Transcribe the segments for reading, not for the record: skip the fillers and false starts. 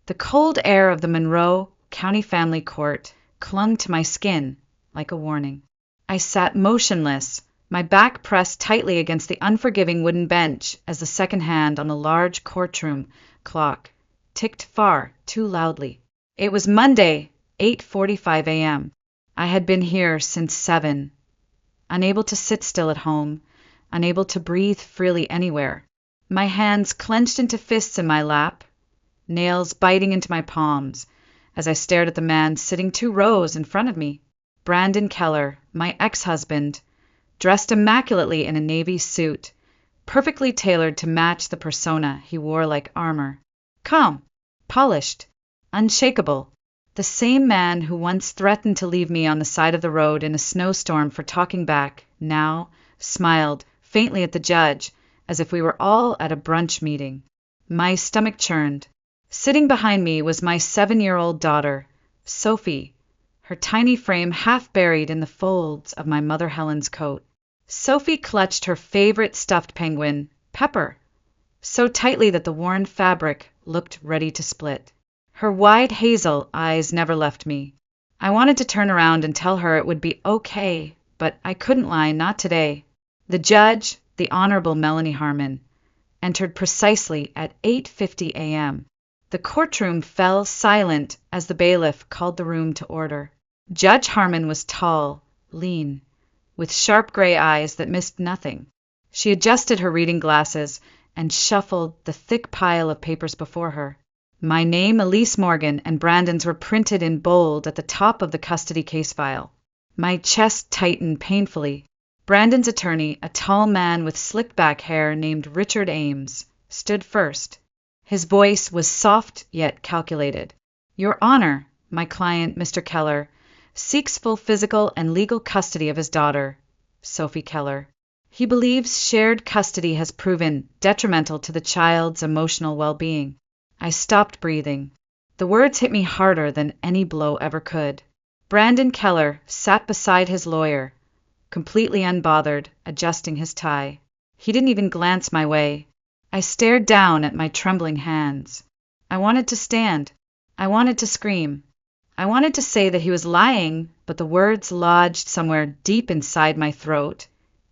The cold air of the Monroe County Family Court clung to my skin like a warning. I sat motionless, my back pressed tightly against the unforgiving wooden bench as the second hand on the large courtroom clock ticked far too loudly. It was Monday, 8:45 a.m. I had been here since 7, unable to sit still at home, unable to breathe freely anywhere. My hands clenched into fists in my lap, nails biting into my palms as I stared at the man sitting 2 rows in front of me. Brandon Keller, my ex-husband, dressed immaculately in a navy suit, perfectly tailored to match the persona he wore like armor. Calm, polished, unshakable. The same man who once threatened to leave me on the side of the road in a snowstorm for talking back, now smiled faintly at the judge as if we were all at a brunch meeting. My stomach churned. Sitting behind me was my 7-year-old daughter, Sophie, her tiny frame half buried in the folds of my mother Helen's coat. Sophie clutched her favorite stuffed penguin, Pepper, so tightly that the worn fabric looked ready to split. Her wide hazel eyes never left me. I wanted to turn around and tell her it would be okay, but I couldn't lie, not today. The judge, the Honorable Melanie Harmon, entered precisely at 8:50 a.m. The courtroom fell silent as the bailiff called the room to order. Judge Harmon was tall, lean, with sharp gray eyes that missed nothing. She adjusted her reading glasses and shuffled the thick pile of papers before her. My name, Elise Morgan, and Brandon's were printed in bold at the top of the custody case file. My chest tightened painfully. Brandon's attorney, a tall man with slicked back hair named Richard Ames, stood first. His voice was soft yet calculated. Your Honor, my client, Mr. Keller, seeks full physical and legal custody of his daughter, Sophie Keller. He believes shared custody has proven detrimental to the child's emotional well-being. I stopped breathing. The words hit me harder than any blow ever could. Brandon Keller sat beside his lawyer, completely unbothered, adjusting his tie. He didn't even glance my way. I stared down at my trembling hands. I wanted to stand. I wanted to scream. I wanted to say that he was lying, but the words lodged somewhere deep inside my throat,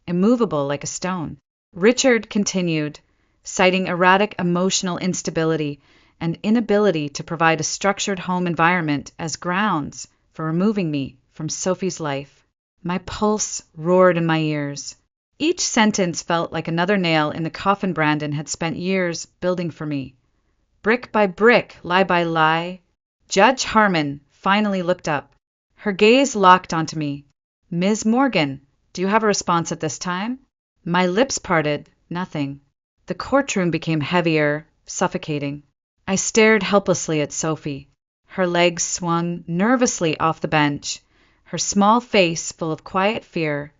immovable like a stone. Richard continued, citing erratic emotional instability and inability to provide a structured home environment as grounds for removing me from Sophie's life. My pulse roared in my ears. Each sentence felt like another nail in the coffin Brandon had spent years building for me. Brick by brick, lie by lie. Judge Harmon finally looked up. Her gaze locked onto me. Ms. Morgan, do you have a response at this time? My lips parted, nothing. The courtroom became heavier, suffocating. I stared helplessly at Sophie. Her legs swung nervously off the bench, her small face full of quiet fear,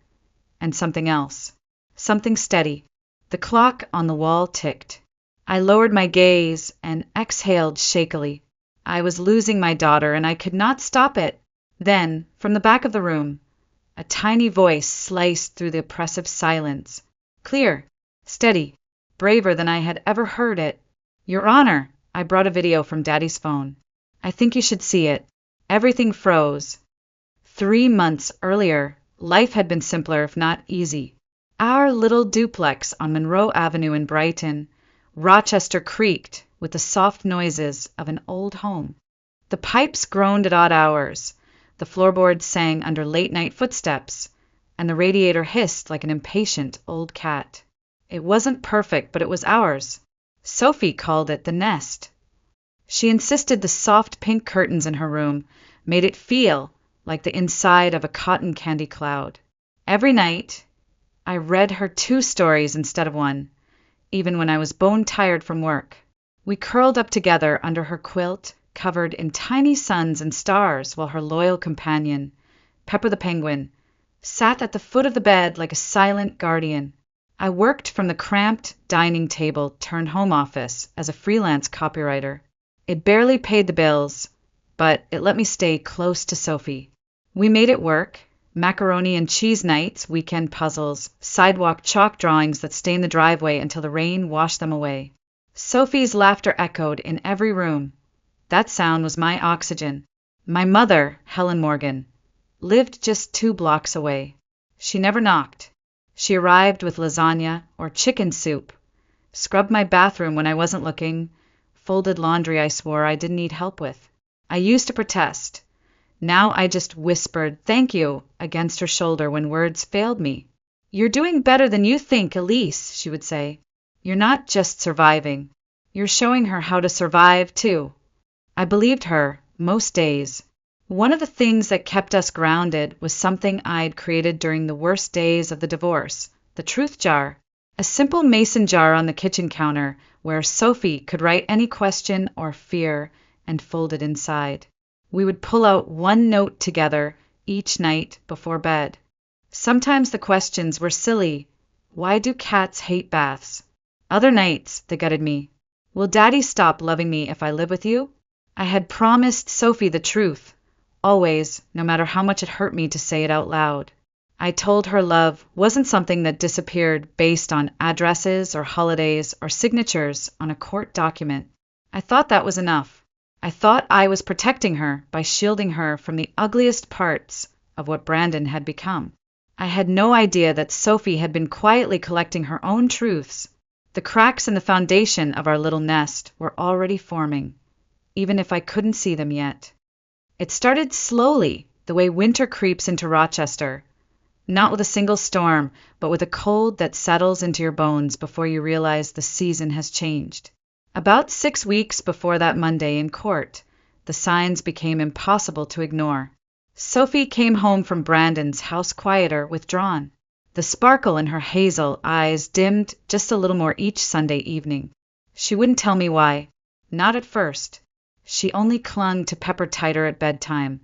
and something else. Something steady. The clock on the wall ticked. I lowered my gaze and exhaled shakily. I was losing my daughter, and I could not stop it. Then, from the back of the room, a tiny voice sliced through the oppressive silence. Clear, steady, braver than I had ever heard it. Your Honor, I brought a video from Daddy's phone. I think you should see it. Everything froze. 3 months earlier, life had been simpler if not easy. Our little duplex on Monroe Avenue in Brighton, Rochester creaked with the soft noises of an old home. The pipes groaned at odd hours, the floorboards sang under late-night footsteps, and the radiator hissed like an impatient old cat. It wasn't perfect, but it was ours. Sophie called it the nest. She insisted the soft pink curtains in her room made it feel like the inside of a cotton candy cloud. Every night, I read her 2 stories instead of 1, even when I was bone-tired from work. We curled up together under her quilt, covered in tiny suns and stars, while her loyal companion, Pepper the penguin, sat at the foot of the bed like a silent guardian. I worked from the cramped dining table turned home office as a freelance copywriter. It barely paid the bills, but it let me stay close to Sophie. We made it work. Macaroni and cheese nights, weekend puzzles, sidewalk chalk drawings that stained the driveway until the rain washed them away. Sophie's laughter echoed in every room, That sound was my oxygen. My mother, Helen Morgan, lived just 2 blocks away. She never knocked. She arrived with lasagna or chicken soup, scrubbed my bathroom when I wasn't looking, folded laundry I swore I didn't need help with. I used to protest. Now I just whispered "thank you" against her shoulder when words failed me. "You're doing better than you think, Elise," she would say. "You're not just surviving. You're showing her how to survive, too." I believed her, most days. One of the things that kept us grounded was something I'd created during the worst days of the divorce, the truth jar. A simple mason jar on the kitchen counter where Sophie could write any question or fear and fold it inside. We would pull out one note together each night before bed. Sometimes the questions were silly. Why do cats hate baths? Other nights they gutted me. Will Daddy stop loving me if I live with you? I had promised Sophie the truth, always, no matter how much it hurt me to say it out loud. I told her love wasn't something that disappeared based on addresses or holidays or signatures on a court document. I thought that was enough. I thought I was protecting her by shielding her from the ugliest parts of what Brandon had become. I had no idea that Sophie had been quietly collecting her own truths. The cracks in the foundation of our little nest were already forming, even if I couldn't see them yet. It started slowly, the way winter creeps into Rochester. Not with a single storm, but with a cold that settles into your bones before you realize the season has changed. About 6 weeks before that Monday in court, the signs became impossible to ignore. Sophie came home from Brandon's house quieter, withdrawn. The sparkle in her hazel eyes dimmed just a little more each Sunday evening. She wouldn't tell me why. Not at first. She only clung to Pepper tighter at bedtime,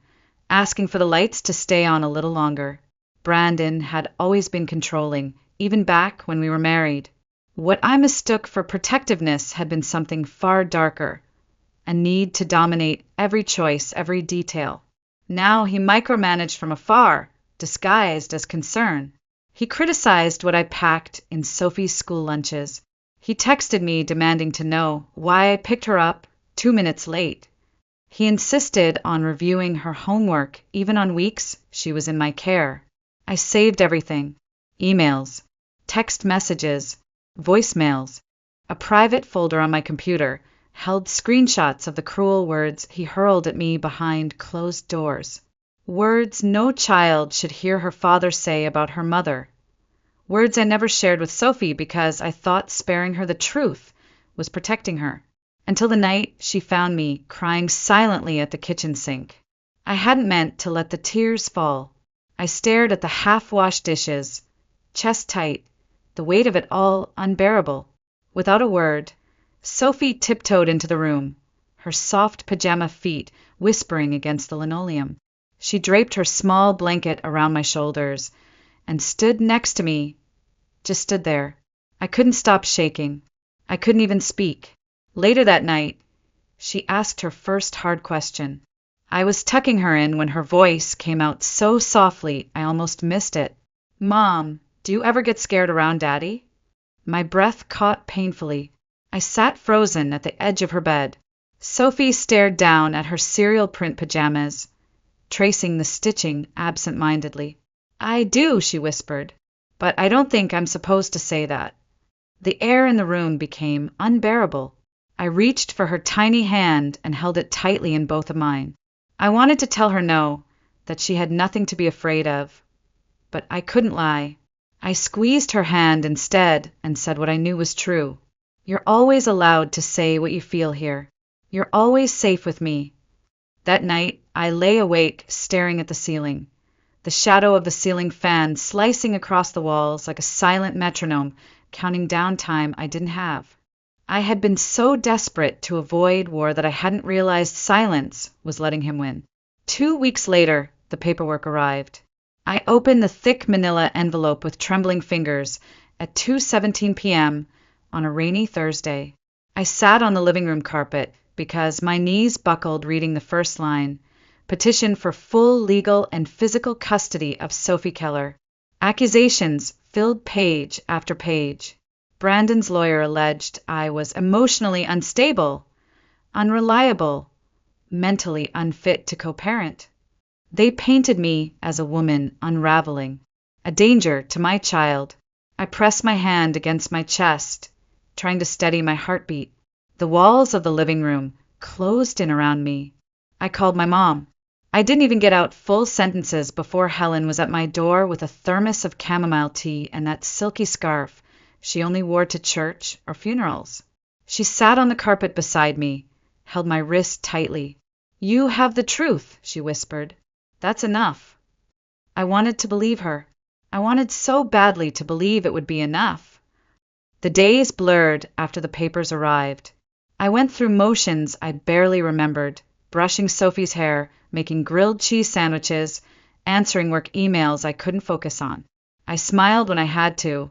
asking for the lights to stay on a little longer. Brandon had always been controlling, even back when we were married. What I mistook for protectiveness had been something far darker, a need to dominate every choice, every detail. Now he micromanaged from afar, disguised as concern. He criticized what I packed in Sophie's school lunches. He texted me demanding to know why I picked her up 2 minutes late. He insisted on reviewing her homework even on weeks she was in my care. I saved everything: emails, text messages, voicemails. A private folder on my computer held screenshots of the cruel words he hurled at me behind closed doors. Words no child should hear her father say about her mother. Words I never shared with Sophie because I thought sparing her the truth was protecting her. Until the night she found me crying silently at the kitchen sink. I hadn't meant to let the tears fall. I stared at the half-washed dishes, chest tight, the weight of it all unbearable. Without a word, Sophie tiptoed into the room, her soft pajama feet whispering against the linoleum. She draped her small blanket around my shoulders and stood next to me, just stood there. I couldn't stop shaking. I couldn't even speak. Later that night, she asked her first hard question. I was tucking her in when her voice came out so softly I almost missed it. "Mom, do you ever get scared around Daddy?" My breath caught painfully. I sat frozen at the edge of her bed. Sophie stared down at her cereal print pajamas, tracing the stitching absent-mindedly. "I do," she whispered, "but I don't think I'm supposed to say that." The air in the room became unbearable. I reached for her tiny hand and held it tightly in both of mine. I wanted to tell her no, that she had nothing to be afraid of, but I couldn't lie. I squeezed her hand instead and said what I knew was true. "You're always allowed to say what you feel here. You're always safe with me." That night, I lay awake staring at the ceiling, the shadow of the ceiling fan slicing across the walls like a silent metronome, counting down time I didn't have. I had been so desperate to avoid war that I hadn't realized silence was letting him win. 2 weeks later, the paperwork arrived. I opened the thick manila envelope with trembling fingers at 2:17 p.m. on a rainy Thursday. I sat on the living room carpet because my knees buckled reading the first line: "Petition for full legal and physical custody of Sophie Keller." Accusations filled page after page. Brandon's lawyer alleged I was emotionally unstable, unreliable, mentally unfit to co-parent. They painted me as a woman unraveling, a danger to my child. I pressed my hand against my chest, trying to steady my heartbeat. The walls of the living room closed in around me. I called my mom. I didn't even get out full sentences before Helen was at my door with a thermos of chamomile tea and that silky scarf she only wore to church or funerals. She sat on the carpet beside me, held my wrist tightly. "You have the truth," she whispered. "That's enough." I wanted to believe her. I wanted so badly to believe it would be enough. The days blurred after the papers arrived. I went through motions I barely remembered, brushing Sophie's hair, making grilled cheese sandwiches, answering work emails I couldn't focus on. I smiled when I had to,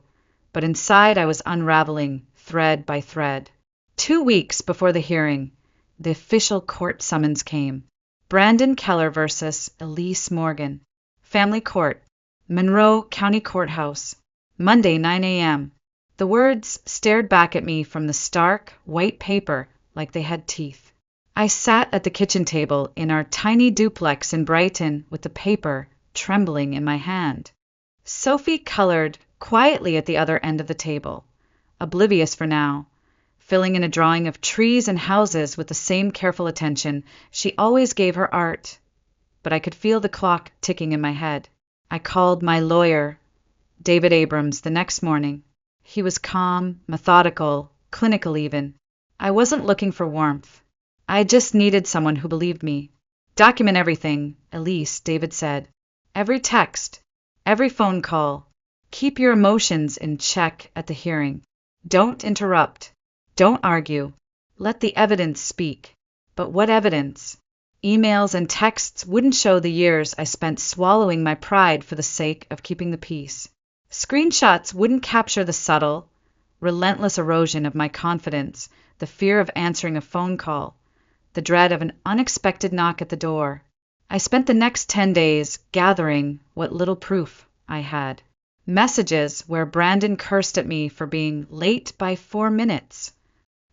but inside I was unraveling thread by thread. 2 weeks before the hearing, the official court summons came. Brandon Keller versus Elise Morgan. Family Court, Monroe County Courthouse. Monday, 9 a.m. The words stared back at me from the stark, white paper like they had teeth. I sat at the kitchen table in our tiny duplex in Brighton with the paper trembling in my hand. Sophie colored quietly at the other end of the table, oblivious for now, filling in a drawing of trees and houses with the same careful attention she always gave her art. But I could feel the clock ticking in my head. I called my lawyer, David Abrams, the next morning. He was calm, methodical, clinical even. I wasn't looking for warmth. I just needed someone who believed me. "Document everything, Elise," David said. "Every text, every phone call. Keep your emotions in check at the hearing. Don't interrupt. Don't argue. Let the evidence speak." But what evidence? Emails and texts wouldn't show the years I spent swallowing my pride for the sake of keeping the peace. Screenshots wouldn't capture the subtle, relentless erosion of my confidence, the fear of answering a phone call, the dread of an unexpected knock at the door. I spent the next 10 days gathering what little proof I had. Messages where Brandon cursed at me for being late by 4 minutes.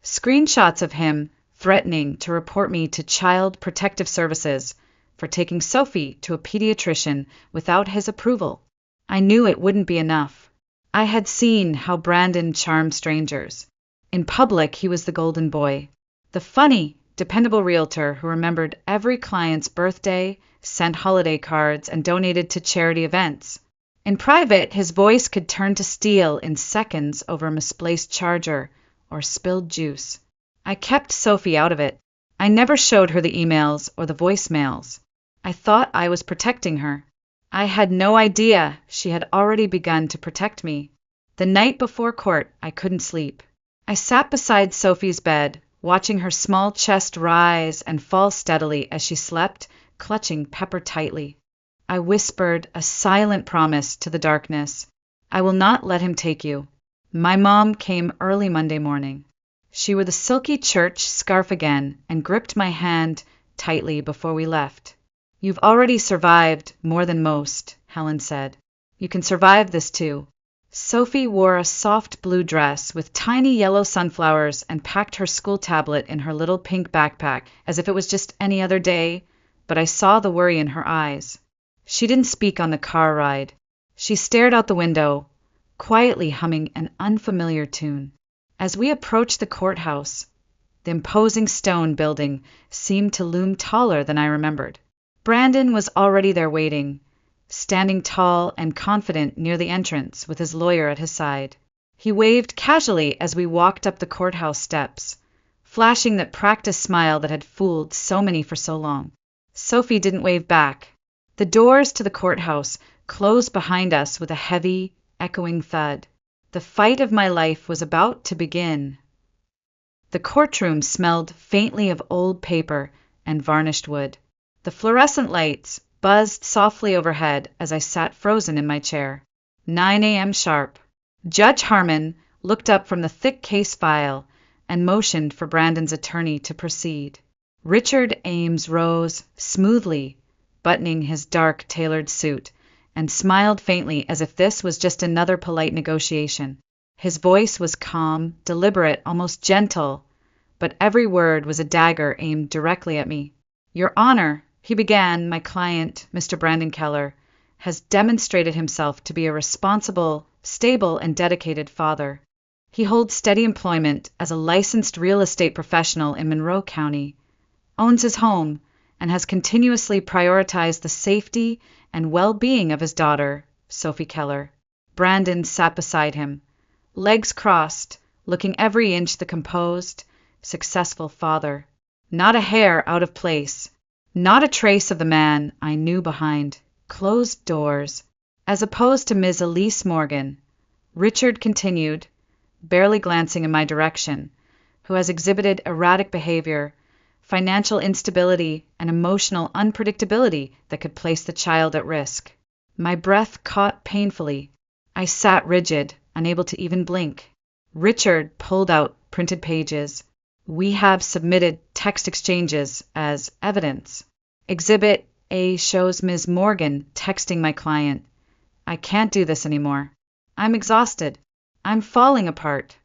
Screenshots of him threatening to report me to Child Protective Services for taking Sophie to a pediatrician without his approval. I knew it wouldn't be enough. I had seen how Brandon charmed strangers. In public, he was the golden boy, the funny, dependable realtor who remembered every client's birthday, sent holiday cards, and donated to charity events. In private, his voice could turn to steel in seconds over a misplaced charger or spilled juice. I kept Sophie out of it. I never showed her the emails or the voicemails. I thought I was protecting her. I had no idea she had already begun to protect me. The night before court, I couldn't sleep. I sat beside Sophie's bed, watching her small chest rise and fall steadily as she slept, clutching Pepper tightly. I whispered a silent promise to the darkness. "I will not let him take you." My mom came early Monday morning. She wore the silky church scarf again and gripped my hand tightly before we left. "You've already survived more than most," Helen said. "You can survive this too." Sophie wore a soft blue dress with tiny yellow sunflowers and packed her school tablet in her little pink backpack as if it was just any other day, but I saw the worry in her eyes. She didn't speak on the car ride. She stared out the window, quietly humming an unfamiliar tune. As we approached the courthouse, the imposing stone building seemed to loom taller than I remembered. Brandon was already there waiting, standing tall and confident near the entrance with his lawyer at his side. He waved casually as we walked up the courthouse steps, flashing that practiced smile that had fooled so many for so long. Sophie didn't wave back. The doors to the courthouse closed behind us with a heavy, echoing thud. The fight of my life was about to begin. The courtroom smelled faintly of old paper and varnished wood. The fluorescent lights buzzed softly overhead as I sat frozen in my chair. 9 a.m. sharp. Judge Harmon looked up from the thick case file and motioned for Brandon's attorney to proceed. Richard Ames rose smoothly, buttoning his dark, tailored suit, and smiled faintly as if this was just another polite negotiation. His voice was calm, deliberate, almost gentle, but every word was a dagger aimed directly at me. Your Honor, he began, my client, Mr. Brandon Keller, has demonstrated himself to be a responsible, stable, and dedicated father. He holds steady employment as a licensed real estate professional in Monroe County, owns his home, and has continuously prioritized the safety and well-being of his daughter, Sophie Keller. Brandon sat beside him, legs crossed, looking every inch the composed, successful father. Not a hair out of place, not a trace of the man I knew behind closed doors. As opposed to Ms. Elise Morgan, Richard continued, barely glancing in my direction, who has exhibited erratic behavior, financial instability, and emotional unpredictability that could place the child at risk. My breath caught painfully. I sat rigid, unable to even blink. Richard pulled out printed pages. We have submitted text exchanges as evidence. Exhibit A shows Ms. Morgan texting my client. I can't do this anymore. I'm exhausted. I'm falling apart.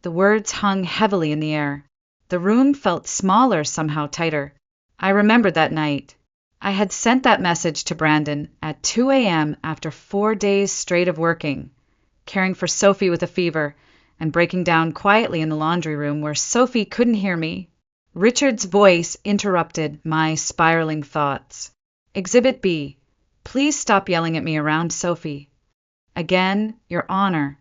The words hung heavily in the air. The room felt smaller, somehow tighter. I remembered that night. I had sent that message to Brandon at 2 a.m. after 4 days straight of working, caring for Sophie with a fever, and breaking down quietly in the laundry room where Sophie couldn't hear me. Richard's voice interrupted my spiraling thoughts. Exhibit B. Please stop yelling at me around Sophie. Again, Your Honor.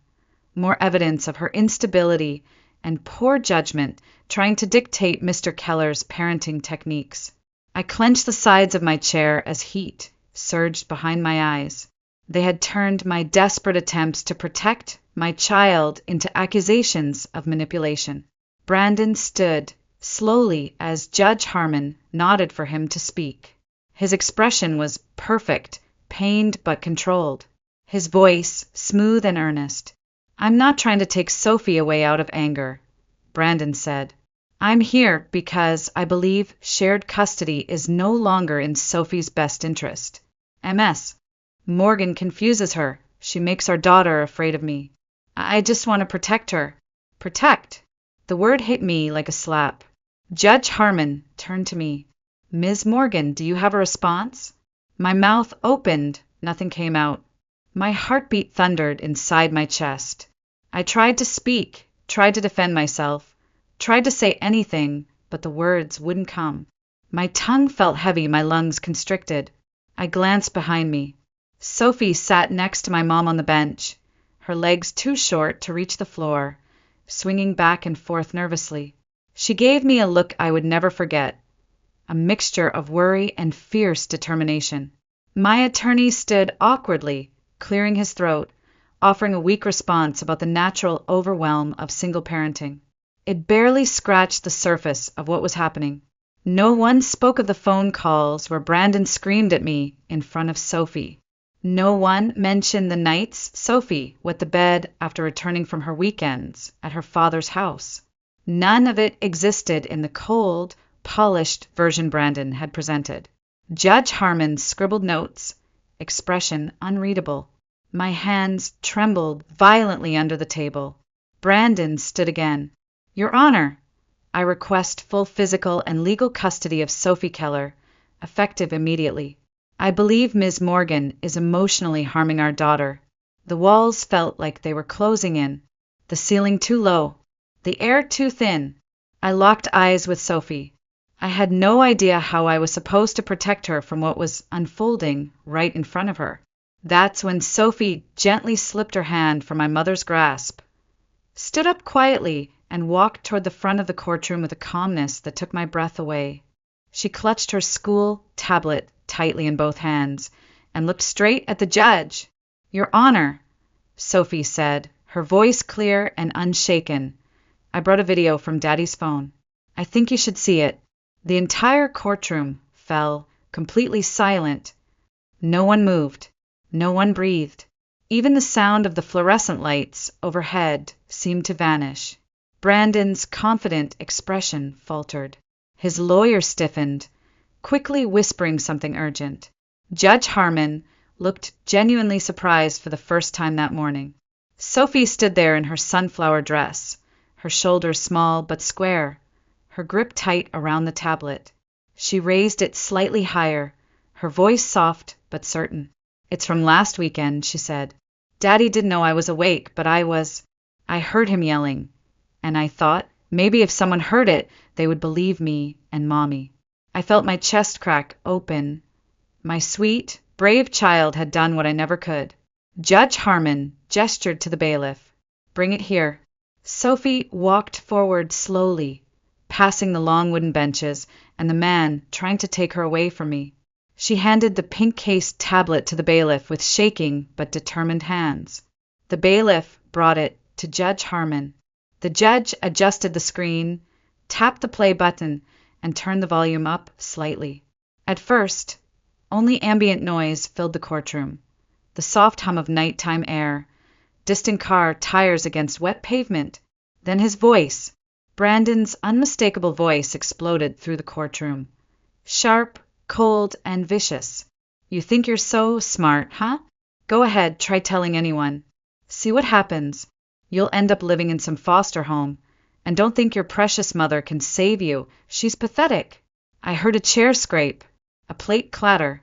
More evidence of her instability and poor judgment trying to dictate Mr. Keller's parenting techniques. I clenched the sides of my chair as heat surged behind my eyes. They had turned my desperate attempts to protect my child into accusations of manipulation. Brandon stood slowly as Judge Harmon nodded for him to speak. His expression was perfect, pained but controlled. His voice smooth and earnest. I'm not trying to take Sophie away out of anger, Brandon said. I'm here because I believe shared custody is no longer in Sophie's best interest. MS. Morgan confuses her. She makes our daughter afraid of me. I just want to protect her. Protect? The word hit me like a slap. Judge Harmon turned to me. Ms. Morgan, do you have a response? My mouth opened. Nothing came out. My heartbeat thundered inside my chest. I tried to speak, tried to defend myself, tried to say anything, but the words wouldn't come. My tongue felt heavy, my lungs constricted. I glanced behind me. Sophie sat next to my mom on the bench, her legs too short to reach the floor, swinging back and forth nervously. She gave me a look I would never forget, a mixture of worry and fierce determination. My attorney stood awkwardly, clearing his throat, offering a weak response about the natural overwhelm of single parenting. It barely scratched the surface of what was happening. No one spoke of the phone calls where Brandon screamed at me in front of Sophie. No one mentioned the nights Sophie wet the bed after returning from her weekends at her father's house. None of it existed in the cold, polished version Brandon had presented. Judge Harmon scribbled notes, expression unreadable. My hands trembled violently under the table. Brandon stood again. Your Honor, I request full physical and legal custody of Sophie Keller, effective immediately. I believe Ms. Morgan is emotionally harming our daughter. The walls felt like they were closing in, the ceiling too low, the air too thin. I locked eyes with Sophie. I had no idea how I was supposed to protect her from what was unfolding right in front of her. That's when Sophie gently slipped her hand from my mother's grasp, stood up quietly, and walked toward the front of the courtroom with a calmness that took my breath away. She clutched her school tablet tightly in both hands and looked straight at the judge. Your Honor, Sophie said, her voice clear and unshaken. I brought a video from Daddy's phone. I think you should see it. The entire courtroom fell completely silent. No one moved. No one breathed. Even the sound of the fluorescent lights overhead seemed to vanish. Brandon's confident expression faltered. His lawyer stiffened, quickly whispering something urgent. Judge Harmon looked genuinely surprised for the first time that morning. Sophie stood there in her sunflower dress, her shoulders small but square, her grip tight around the tablet. She raised it slightly higher, her voice soft but certain. "It's from last weekend," she said. "Daddy didn't know I was awake, but I was. I heard him yelling, and I thought maybe if someone heard it, they would believe me and Mommy." I felt my chest crack open. My sweet, brave child had done what I never could. Judge Harmon gestured to the bailiff. "Bring it here." Sophie walked forward slowly, passing the long wooden benches and the man trying to take her away from me. She handed the pink-cased tablet to the bailiff with shaking but determined hands. The bailiff brought it to Judge Harmon. The judge adjusted the screen, tapped the play button, and turned the volume up slightly. At first, only ambient noise filled the courtroom. The soft hum of nighttime air, distant car tires against wet pavement. Then his voice, Brandon's unmistakable voice, exploded through the courtroom. Sharp, cold, and vicious. "You think you're so smart, huh? Go ahead, try telling anyone. See what happens. You'll end up living in some foster home. And don't think your precious mother can save you. She's pathetic." I heard a chair scrape, a plate clatter.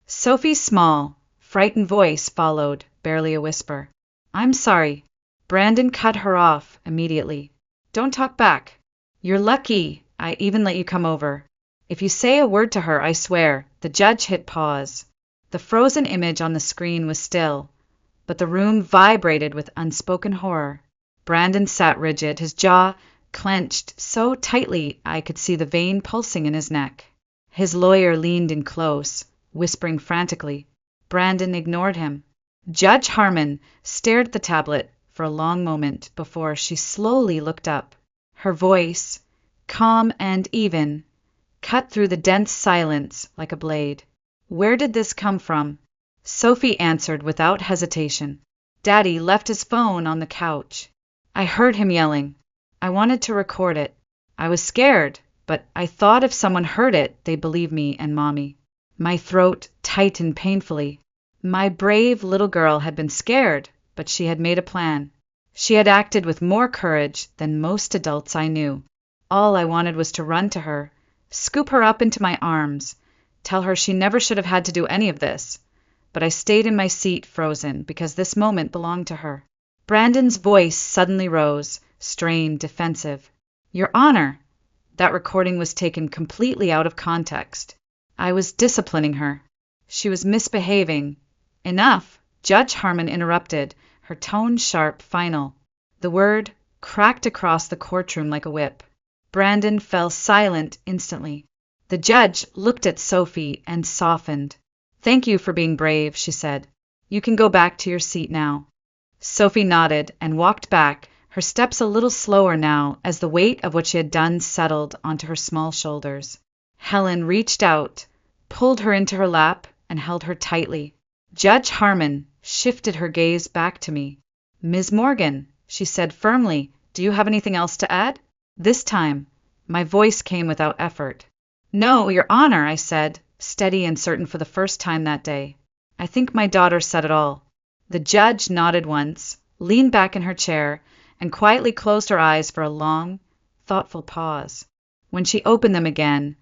Sophie's small, frightened voice followed, barely a whisper. "I'm sorry." Brandon cut her off immediately. "Don't talk back. You're lucky I even let you come over. If you say a word to her, I swear." The judge hit pause. The frozen image on the screen was still, but the room vibrated with unspoken horror. Brandon sat rigid, his jaw clenched so tightly I could see the vein pulsing in his neck. His lawyer leaned in close, whispering frantically. Brandon ignored him. Judge Harmon stared at the tablet for a long moment before she slowly looked up. Her voice, calm and even, cut through the dense silence like a blade. "Where did this come from?" Sophie answered without hesitation. "Daddy left his phone on the couch. I heard him yelling. I wanted to record it. I was scared, but I thought if someone heard it, they'd believe me and Mommy." My throat tightened painfully. My brave little girl had been scared, but she had made a plan. She had acted with more courage than most adults I knew. All I wanted was to run to her, scoop her up into my arms, tell her she never should have had to do any of this. But I stayed in my seat frozen because this moment belonged to her. Brandon's voice suddenly rose, strained, defensive. "Your Honor!" That recording was taken completely out of context. I was disciplining her. She was misbehaving. "Enough!" Judge Harmon interrupted, her tone sharp, final. The word cracked across the courtroom like a whip. Brandon fell silent instantly. The judge looked at Sophie and softened. "Thank you for being brave," she said. "You can go back to your seat now." Sophie nodded and walked back, her steps a little slower now as the weight of what she had done settled onto her small shoulders. Helen reached out, pulled her into her lap, and held her tightly. Judge Harmon shifted her gaze back to me. "Ms. Morgan," she said firmly, "do you have anything else to add?" This time, my voice came without effort. "No, Your Honor," I said, steady and certain for the first time that day. "I think my daughter said it all." The judge nodded once, leaned back in her chair, and quietly closed her eyes for a long, thoughtful pause. When she opened them again,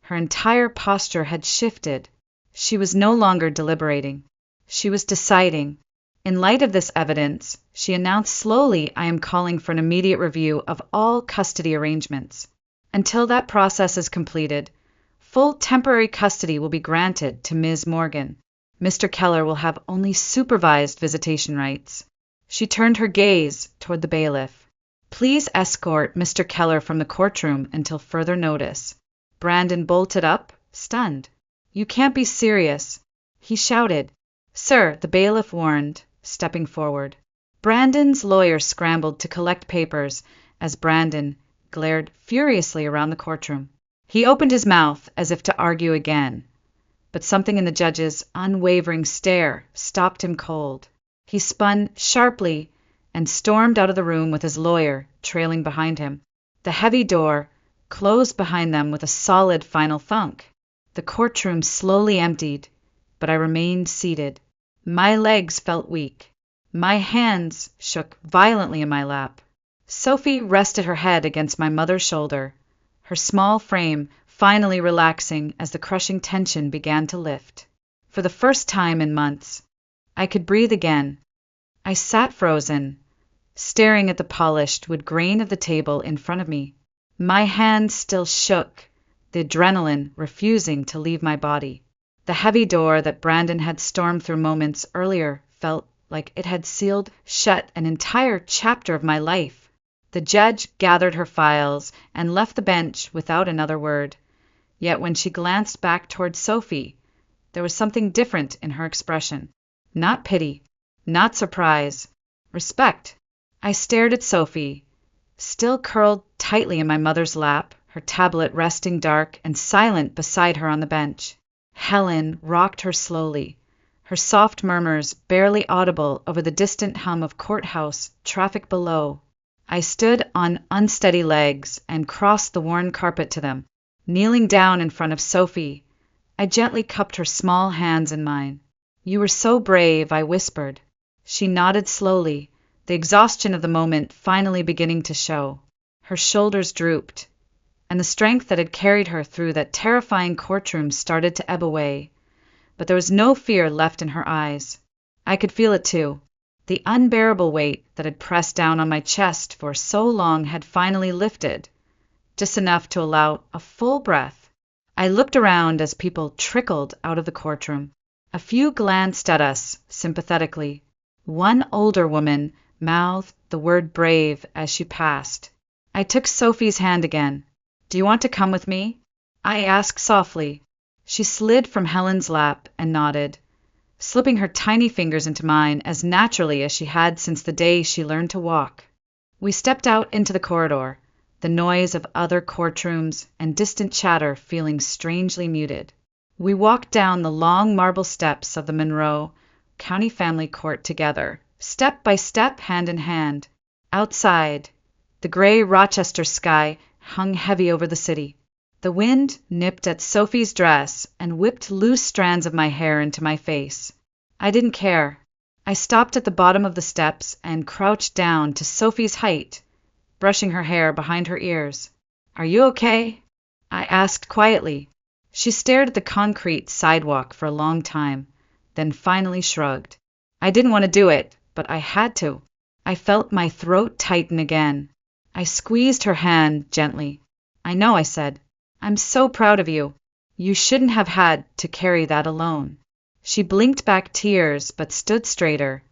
her entire posture had shifted. She was no longer deliberating. She was deciding. In light of this evidence, she announced slowly, "I am calling for an immediate review of all custody arrangements. Until that process is completed, full temporary custody will be granted to Ms. Morgan. Mr. Keller will have only supervised visitation rights." She turned her gaze toward the bailiff. "Please escort Mr. Keller from the courtroom until further notice." Brandon bolted up, stunned. "You can't be serious," he shouted. "Sir," the bailiff warned, stepping forward. Brandon's lawyer scrambled to collect papers as Brandon glared furiously around the courtroom. He opened his mouth as if to argue again, but something in the judge's unwavering stare stopped him cold. He spun sharply and stormed out of the room with his lawyer trailing behind him. The heavy door closed behind them with a solid final thunk. The courtroom slowly emptied, but I remained seated. My legs felt weak. My hands shook violently in my lap. Sophie rested her head against my mother's shoulder, her small frame finally relaxing as the crushing tension began to lift. For the first time in months, I could breathe again. I sat frozen, staring at the polished wood grain of the table in front of me. My hands still shook, the adrenaline refusing to leave my body. The heavy door that Brandon had stormed through moments earlier felt like it had sealed shut an entire chapter of my life. The judge gathered her files and left the bench without another word. Yet when she glanced back toward Sophie, there was something different in her expression. Not pity, not surprise, respect. I stared at Sophie, still curled tightly in my mother's lap, her tablet resting dark and silent beside her on the bench. Helen rocked her slowly, her soft murmurs barely audible over the distant hum of courthouse traffic below. I stood on unsteady legs and crossed the worn carpet to them. Kneeling down in front of Sophie, I gently cupped her small hands in mine. "You were so brave," I whispered. She nodded slowly, the exhaustion of the moment finally beginning to show. Her shoulders drooped, and the strength that had carried her through that terrifying courtroom started to ebb away. But there was no fear left in her eyes. I could feel it too. The unbearable weight that had pressed down on my chest for so long had finally lifted, just enough to allow a full breath. I looked around as people trickled out of the courtroom. A few glanced at us sympathetically. One older woman mouthed the word brave as she passed. I took Sophie's hand again. "Do you want to come with me?" I asked softly. She slid from Helen's lap and nodded, slipping her tiny fingers into mine as naturally as she had since the day she learned to walk. We stepped out into the corridor, the noise of other courtrooms and distant chatter feeling strangely muted. We walked down the long marble steps of the Monroe County Family Court together, step by step, hand in hand. Outside, the gray Rochester sky hung heavy over the city. The wind nipped at Sophie's dress and whipped loose strands of my hair into my face. I didn't care. I stopped at the bottom of the steps and crouched down to Sophie's height, brushing her hair behind her ears. "Are you okay?" I asked quietly. She stared at the concrete sidewalk for a long time, then finally shrugged. I didn't want to do it, but I had to. I felt my throat tighten again. I squeezed her hand gently. "I know," I said. "I'm so proud of you. You shouldn't have had to carry that alone." She blinked back tears, but stood straighter,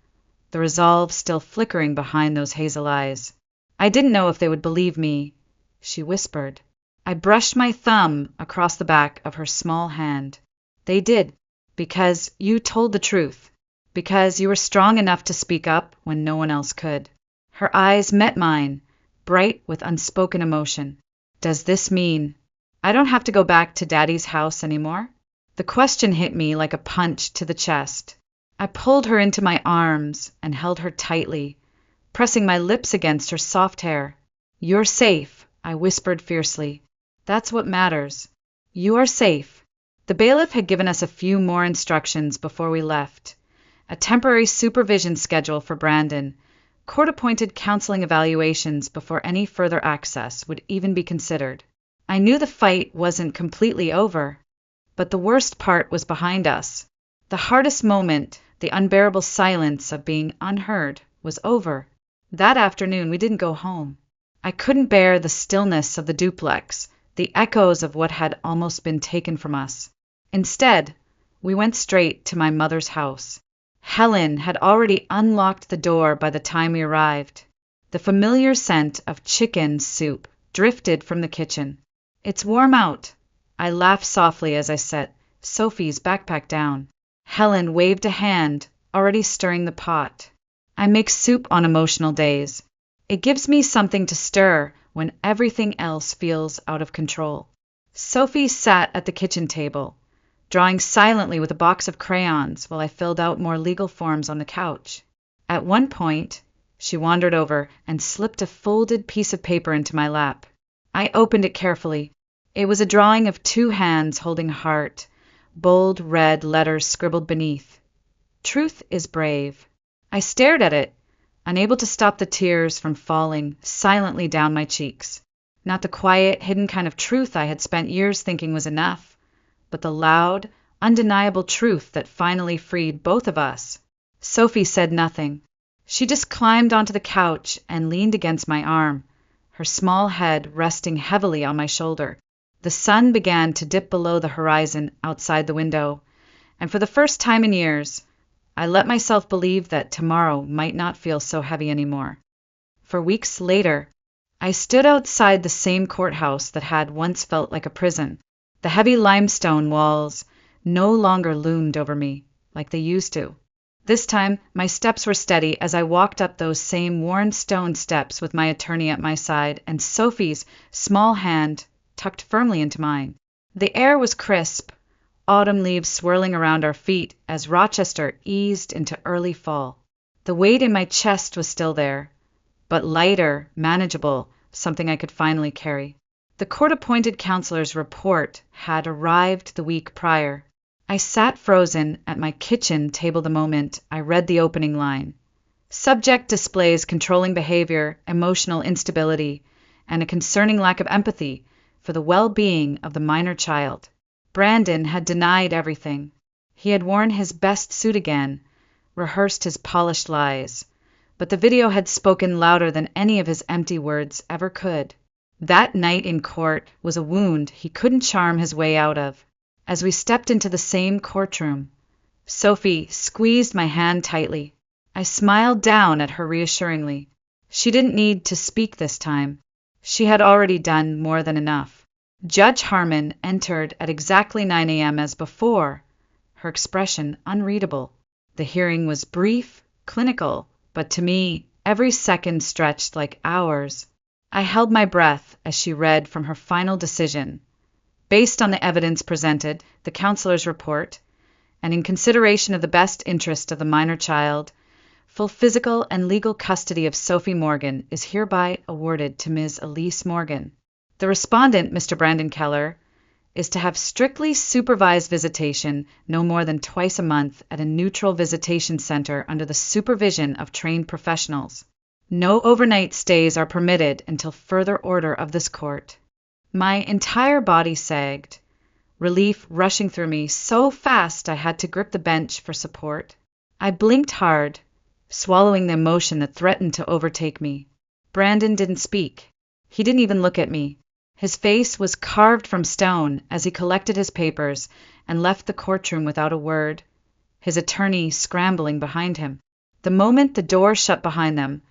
the resolve still flickering behind those hazel eyes. "I didn't know if they would believe me," she whispered. I brushed my thumb across the back of her small hand. "They did, because you told the truth, because you were strong enough to speak up when no one else could." Her eyes met mine, bright with unspoken emotion. "Does this mean I don't have to go back to Daddy's house anymore?" The question hit me like a punch to the chest. I pulled her into my arms and held her tightly, pressing my lips against her soft hair. "You're safe," I whispered fiercely. "That's what matters. You are safe." The bailiff had given us a few more instructions before we left. A temporary supervision schedule for Brandon, court-appointed counseling evaluations before any further access would even be considered. I knew the fight wasn't completely over, but the worst part was behind us. The hardest moment, the unbearable silence of being unheard, was over. That afternoon we didn't go home. I couldn't bear the stillness of the duplex, the echoes of what had almost been taken from us. Instead, we went straight to my mother's house. Helen had already unlocked the door by the time we arrived. The familiar scent of chicken soup drifted from the kitchen. "It's warm out." I laughed softly as I set Sophie's backpack down. Helen waved a hand, already stirring the pot. "I make soup on emotional days. It gives me something to stir when everything else feels out of control." Sophie sat at the kitchen table, drawing silently with a box of crayons while I filled out more legal forms on the couch. At one point, she wandered over and slipped a folded piece of paper into my lap. I opened it carefully. It was a drawing of two hands holding a heart, bold red letters scribbled beneath. "Truth is brave." I stared at it, unable to stop the tears from falling silently down my cheeks. Not the quiet, hidden kind of truth I had spent years thinking was enough, but the loud, undeniable truth that finally freed both of us. Sophie said nothing. She just climbed onto the couch and leaned against my arm, her small head resting heavily on my shoulder. The sun began to dip below the horizon outside the window, and for the first time in years, I let myself believe that tomorrow might not feel so heavy anymore. For weeks later, I stood outside the same courthouse that had once felt like a prison. The heavy limestone walls no longer loomed over me like they used to. This time, my steps were steady as I walked up those same worn stone steps with my attorney at my side and Sophie's small hand tucked firmly into mine. The air was crisp, autumn leaves swirling around our feet as Rochester eased into early fall. The weight in my chest was still there, but lighter, manageable, something I could finally carry. The court-appointed counselor's report had arrived the week prior. I sat frozen at my kitchen table the moment I read the opening line. Subject displays controlling behavior, emotional instability, and a concerning lack of empathy for the well-being of the minor child. Brandon had denied everything. He had worn his best suit again, rehearsed his polished lies, but the video had spoken louder than any of his empty words ever could. That night in court was a wound he couldn't charm his way out of. As we stepped into the same courtroom, Sophie squeezed my hand tightly. I smiled down at her reassuringly. She didn't need to speak this time. She had already done more than enough. Judge Harmon entered at exactly 9 a.m. as before, her expression unreadable. The hearing was brief, clinical, but to me, every second stretched like hours. I held my breath as she read from her final decision. Based on the evidence presented, the counselor's report, and in consideration of the best interest of the minor child, full physical and legal custody of Sophie Morgan is hereby awarded to Ms. Elise Morgan. The respondent, Mr. Brandon Keller, is to have strictly supervised visitation no more than twice a month at a neutral visitation center under the supervision of trained professionals. No overnight stays are permitted until further order of this court. My entire body sagged, relief rushing through me so fast I had to grip the bench for support. I blinked hard, swallowing the emotion that threatened to overtake me. Brandon didn't speak. He didn't even look at me. His face was carved from stone as he collected his papers and left the courtroom without a word, his attorney scrambling behind him. The moment the door shut behind them,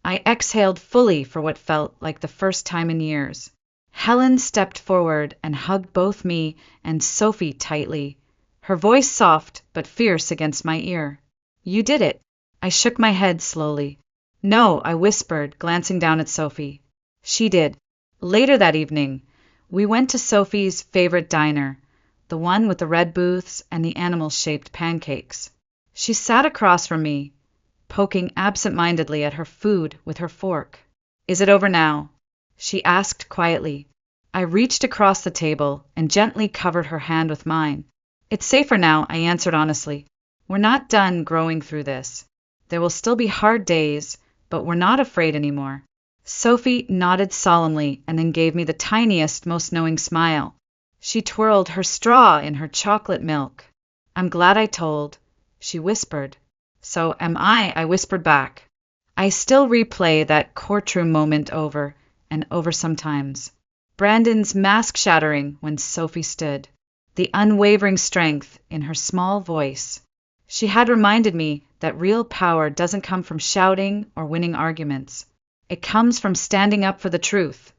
I exhaled fully for what felt like the first time in years. Helen stepped forward and hugged both me and Sophie tightly, her voice soft but fierce against my ear. "You did it." I shook my head slowly. "No," I whispered, glancing down at Sophie. "She did." Later that evening, we went to Sophie's favorite diner, the one with the red booths and the animal-shaped pancakes. She sat across from me, poking absent-mindedly at her food with her fork. "Is it over now?" she asked quietly. I reached across the table and gently covered her hand with mine. "It's safer now," I answered honestly. "We're not done growing through this. There will still be hard days, but we're not afraid anymore." Sophie nodded solemnly and then gave me the tiniest, most knowing smile. She twirled her straw in her chocolate milk. "I'm glad I told," she whispered. "So am I whispered back. I still replay that courtroom moment over and over sometimes. Brandon's mask shattering when Sophie stood. The unwavering strength in her small voice. She had reminded me that real power doesn't come from shouting or winning arguments. It comes from standing up for the truth.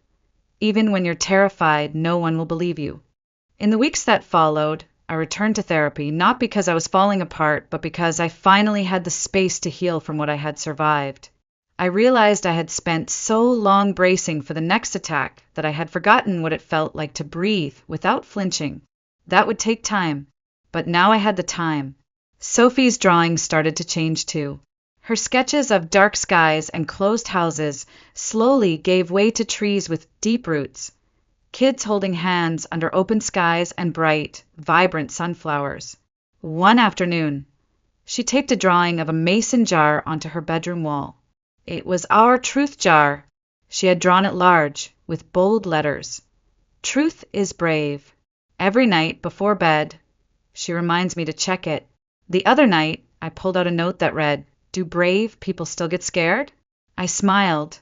Even when you're terrified, no one will believe you. In the weeks that followed, I returned to therapy, not because I was falling apart, but because I finally had the space to heal from what I had survived. I realized I had spent so long bracing for the next attack that I had forgotten what it felt like to breathe without flinching. That would take time, but now I had the time. Sophie's drawings started to change too. Her sketches of dark skies and closed houses slowly gave way to trees with deep roots, kids holding hands under open skies and bright, vibrant sunflowers. One afternoon, she taped a drawing of a mason jar onto her bedroom wall. It was our truth jar. She had drawn it large, with bold letters. Truth is brave. Every night before bed, she reminds me to check it. The other night, I pulled out a note that read, "Do brave people still get scared?" I smiled,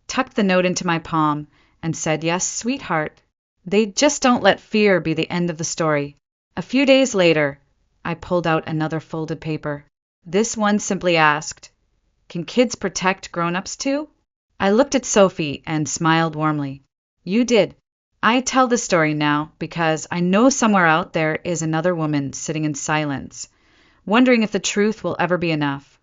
tucked the note into my palm, and said, "Yes, sweetheart. They just don't let fear be the end of the story." A few days later, I pulled out another folded paper. This one simply asked, "Can kids protect grown-ups too?" I looked at Sophie and smiled warmly. "You did. I tell this story now because I know somewhere out there is another woman sitting in silence, wondering if the truth will ever be enough,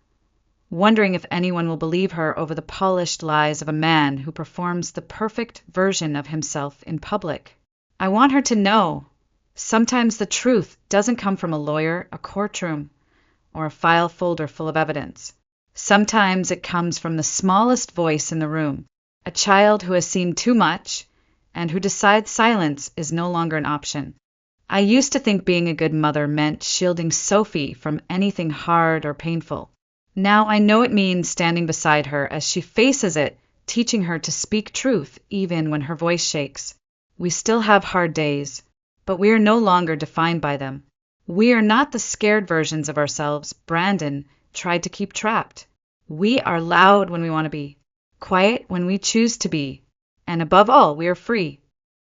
wondering if anyone will believe her over the polished lies of a man who performs the perfect version of himself in public. I want her to know sometimes the truth doesn't come from a lawyer, a courtroom, or a file folder full of evidence. Sometimes it comes from the smallest voice in the room, a child who has seen too much and who decides silence is no longer an option. I used to think being a good mother meant shielding Sophie from anything hard or painful. Now I know it means standing beside her as she faces it, teaching her to speak truth even when her voice shakes. We still have hard days, but we are no longer defined by them. We are not the scared versions of ourselves Brandon tried to keep trapped. We are loud when we want to be, quiet when we choose to be, and above all, we are free.